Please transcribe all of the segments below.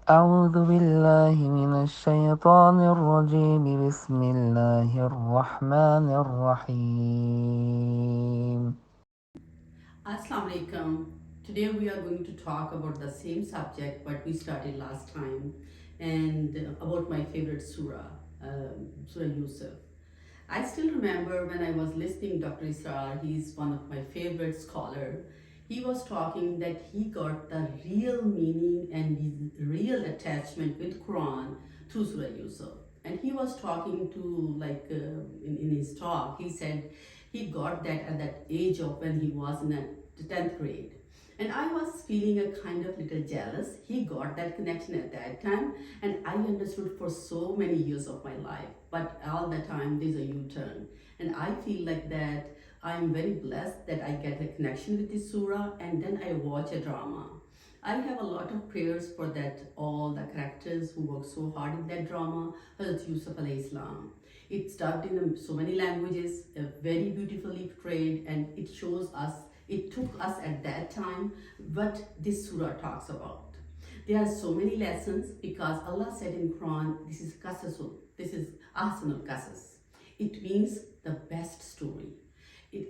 أعوذ بالله من الشيطان الرجيم بسم الله الرحمن الرحيم. Assalamu alaikum. Today we are going to talk about the same subject what we started last time and about my favorite surah, Surah Yusuf. I still remember when I was listening Dr. Israr, he's one of my favorite scholar. He was talking that he got the real meaning and his real attachment with Quran through Surah Yusuf. And he was talking to in his talk, he said he got that at that age of when he was in the 10th grade. And I was feeling a kind of little jealous. He got that connection at that time, and I understood for so many years of my life. But all the time, there's a U turn. And I feel like that I'm very blessed that I get a connection with this surah, and then I watch a drama. I have a lot of prayers for that, all the characters who work so hard in that drama, Hazrat Yusuf alayhi salam. It's dubbed in so many languages, very beautifully portrayed, and it shows us, it took us at that time what this surah talks about. There are so many lessons because Allah said in Quran, this is qasasul, this is ahsanul qasas. It means the best story.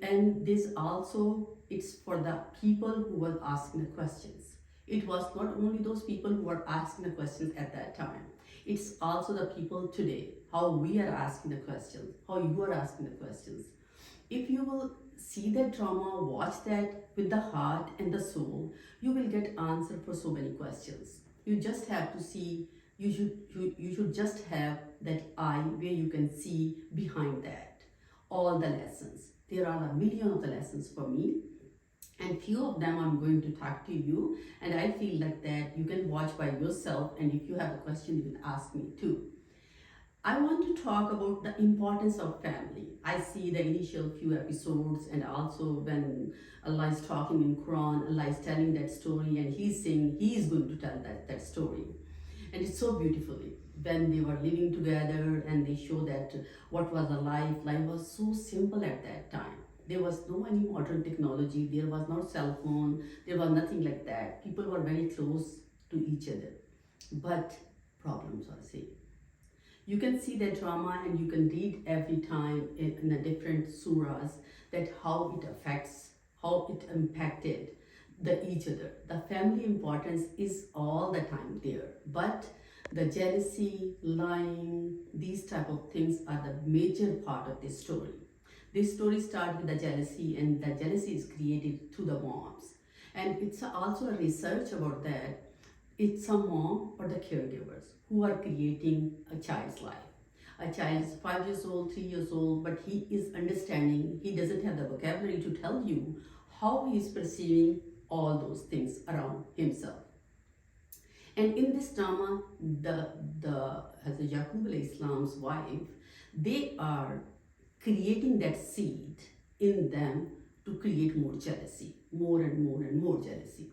And this also, it's for the people who were asking the questions. It was not only those people who were asking the questions at that time. It's also the people today, how we are asking the questions, how you are asking the questions. If you will see that drama, watch that with the heart and the soul, you will get answer for so many questions. You just have to see, you should just have that eye where you can see behind that all the lessons. There are a million of the lessons for me, and few of them I'm going to talk to you, and I feel like that you can watch by yourself, and if you have a question you can ask me too. I want to talk about the importance of family. I see the initial few episodes, and also when Allah is talking in Quran, Allah is telling that story, and He's saying He is going to tell that story. And it's so beautifully when they were living together and they show that what was the life. Life was so simple at that time. There was no any modern technology, there was no cell phone, there was nothing like that. People were very close to each other. But problems are same. You can see that drama and you can read every time in a different surahs that how it affects, how it impacted the each other. The family importance is all the time there, but the jealousy, lying, these type of things are the major part of this story. This story starts with the jealousy, and the jealousy is created through the moms. And it's also a research about that. It's a mom or the caregivers who are creating a child's life. A child is 5 years old, 3 years old, but he is understanding, he doesn't have the vocabulary to tell you how he is perceiving all those things around himself. And in this drama, the Hazrat Yaqub alayhi Islam's wife, they are creating that seed in them to create more jealousy, more and more and more jealousy.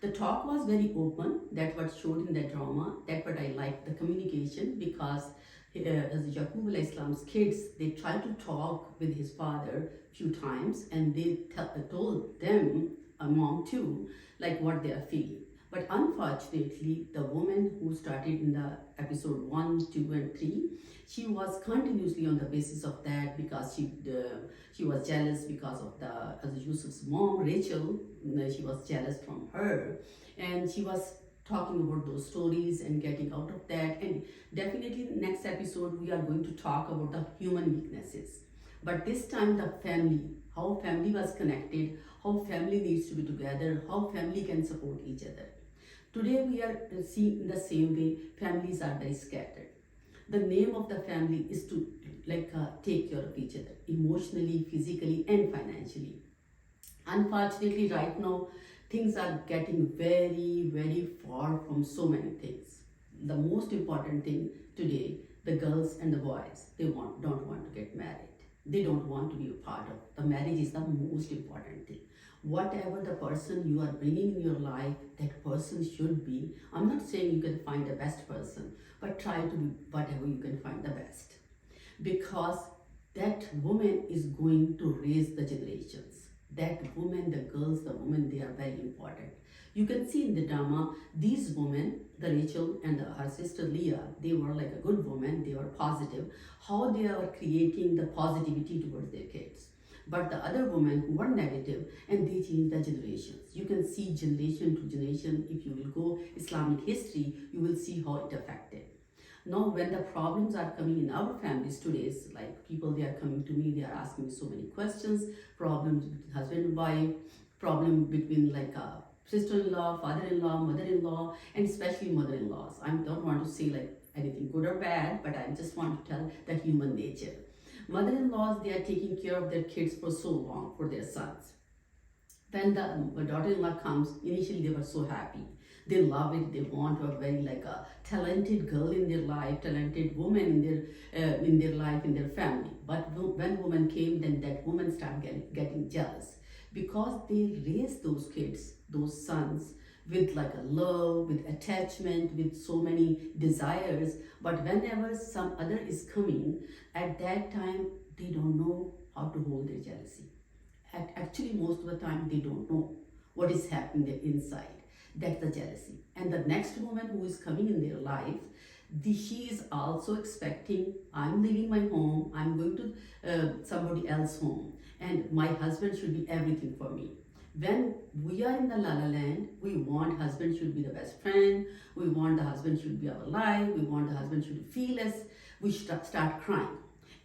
The talk was very open. That what showed in the drama. That what I liked the communication because as Yaqub alayhi Islam's kids, they tried to talk with his father few times, and they told them, a mom too, like what they are feeling. But unfortunately, the woman who started in the episode 1, 2, and 3, she was continuously on the basis of that because she was jealous because of the as Yusuf's mom, Rachel. She was jealous from her, and she was talking about those stories and getting out of that. And definitely, next episode we are going to talk about the human weaknesses. But this time, the family, how family was connected, how family needs to be together, how family can support each other. Today we are seeing in the same way, families are very scattered. The name of the family is to take care of each other emotionally, physically, and financially. Unfortunately, right now, things are getting very, very far from so many things. The most important thing today, the girls and the boys, don't want to get married. They don't want to be a part of. The marriage is the most important thing. Whatever the person you are bringing in your life, that person should be. I'm not saying you can find the best person, but try to be whatever you can find the best. Because that woman is going to raise the generations. That women, the girls, the women, they are very important. You can see in the drama, these women, the Rachel and her sister Leah, they were like a good woman, they were positive, how they are creating the positivity towards their kids. But the other women who were negative, and they changed the generations. You can see generation to generation. If you will go Islamic history, you will see how it affected. Now when the problems are coming in our families today, it's like people, they are coming to me, they are asking me so many questions. Problems between husband and wife, problem between like a sister-in-law, father-in-law, mother-in-law, and especially mother-in-laws. I don't want to say like anything good or bad, but I just want to tell the human nature. Mother-in-laws, they are taking care of their kids for so long, for their sons. When the daughter-in-law comes, initially they were so happy. They love it. They want a very like a talented girl in their life, talented woman in their life, in their family. But when woman came, then that woman started getting jealous, because they raised those kids, those sons, with like a love, with attachment, with so many desires. But whenever some other is coming, at that time they don't know how to hold their jealousy. Actually, most of the time they don't know what is happening there inside. That's the jealousy. And the next woman who is coming in their life, she is also expecting, I'm leaving my home, I'm going to somebody else's home, and my husband should be everything for me. When we are in the la la land, we want husband should be the best friend, we want the husband should be our life, we want the husband should feel us, we start crying.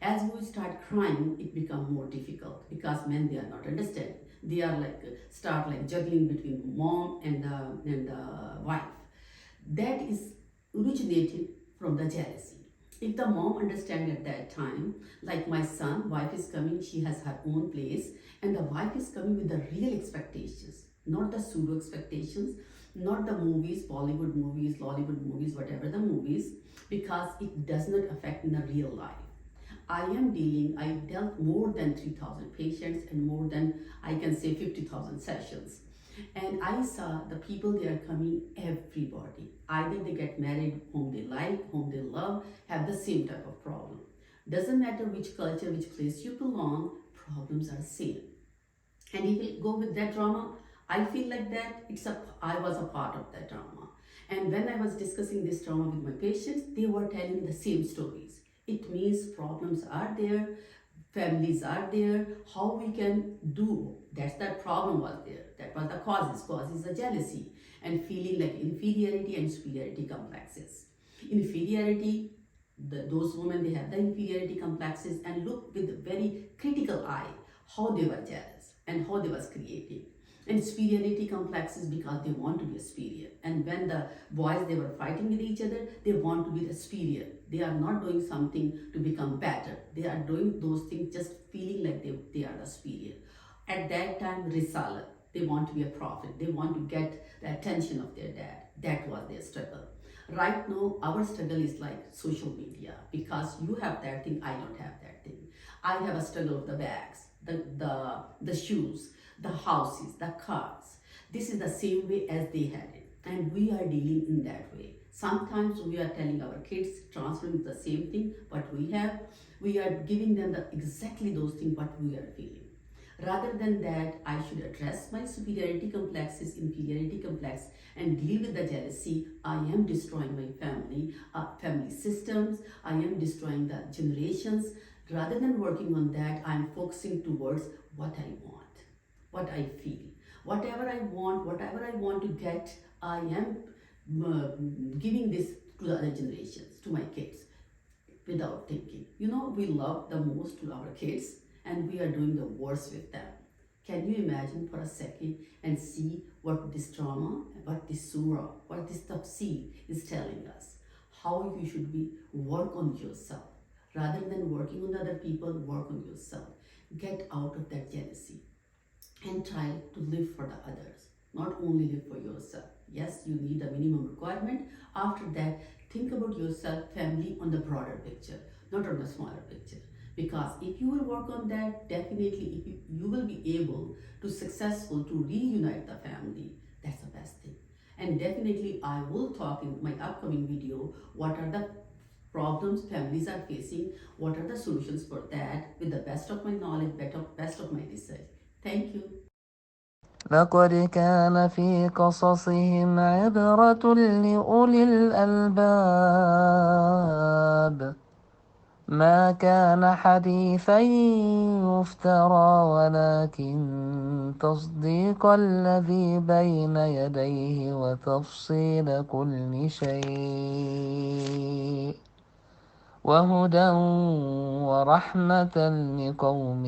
As we start crying, it becomes more difficult, because men, they are not understanding. They are like start like juggling between mom and the wife. That is originated from the jealousy. If the mom understand at that time, like my son, wife is coming, she has her own place, and the wife is coming with the real expectations, not the pseudo expectations, not the movies, Bollywood movies, Lollywood movies, whatever the movies, because it does not affect in the real life. I dealt more than 3,000 patients and more than, I can say, 50,000 sessions. And I saw the people, they are coming, everybody. Either they get married, whom they like, whom they love, have the same type of problem. Doesn't matter which culture, which place you belong, problems are same. And if you go with that drama, I feel like that I was a part of that drama. And when I was discussing this drama with my patients, they were telling me the same stories. It means problems are there, families are there, how we can do. That's that problem was there. That was the causes. Causes the jealousy and feeling like inferiority and superiority complexes. Inferiority, those women, they have the inferiority complexes and look with a very critical eye how they were jealous and how they was creating. And superiority complexes because they want to be superior. And when the boys, they were fighting with each other, they want to be the superior. They are not doing something to become better. They are doing those things just feeling like they are the superior. At that time, Risala, they want to be a prophet. They want to get the attention of their dad. That was their struggle. Right now, our struggle is like social media, because you have that thing, I don't have that thing. I have a struggle of the bags, the shoes, the houses, the cars. This is the same way as they had it. And we are dealing in that way. Sometimes we are telling our kids, transferring the same thing, what we are giving them exactly those things what we are feeling. Rather than that, I should address my superiority complexes, inferiority complex, and deal with the jealousy. I am destroying my family systems. I am destroying the generations. Rather than working on that, I am focusing towards what I want, what I feel. Whatever I want to get, I am giving this to the other generations, to my kids, without thinking. We love the most to our kids, and we are doing the worst with them. Can you imagine for a second and see what this trauma, what this surah, what this tafsir is telling us? How you should be work on yourself. Rather than working on other people, work on yourself. Get out of that jealousy and try to live for the others, not only live for yourself. Yes, you need a minimum requirement. After that, think about yourself, family on the broader picture, not on the smaller picture. Because if you will work on that, definitely if you will be able to successful to reunite the family. That's the best thing. And definitely I will talk in my upcoming video what are the problems families are facing, what are the solutions for that, with the best of my knowledge, best of my research. Thank you. لقد كان في قصصهم عبرة لأولي الألباب ما كان حديثا يفترى ولكن تصديق الذي بين يديه وتفصيل كل شيء وهدى ورحمة لقوم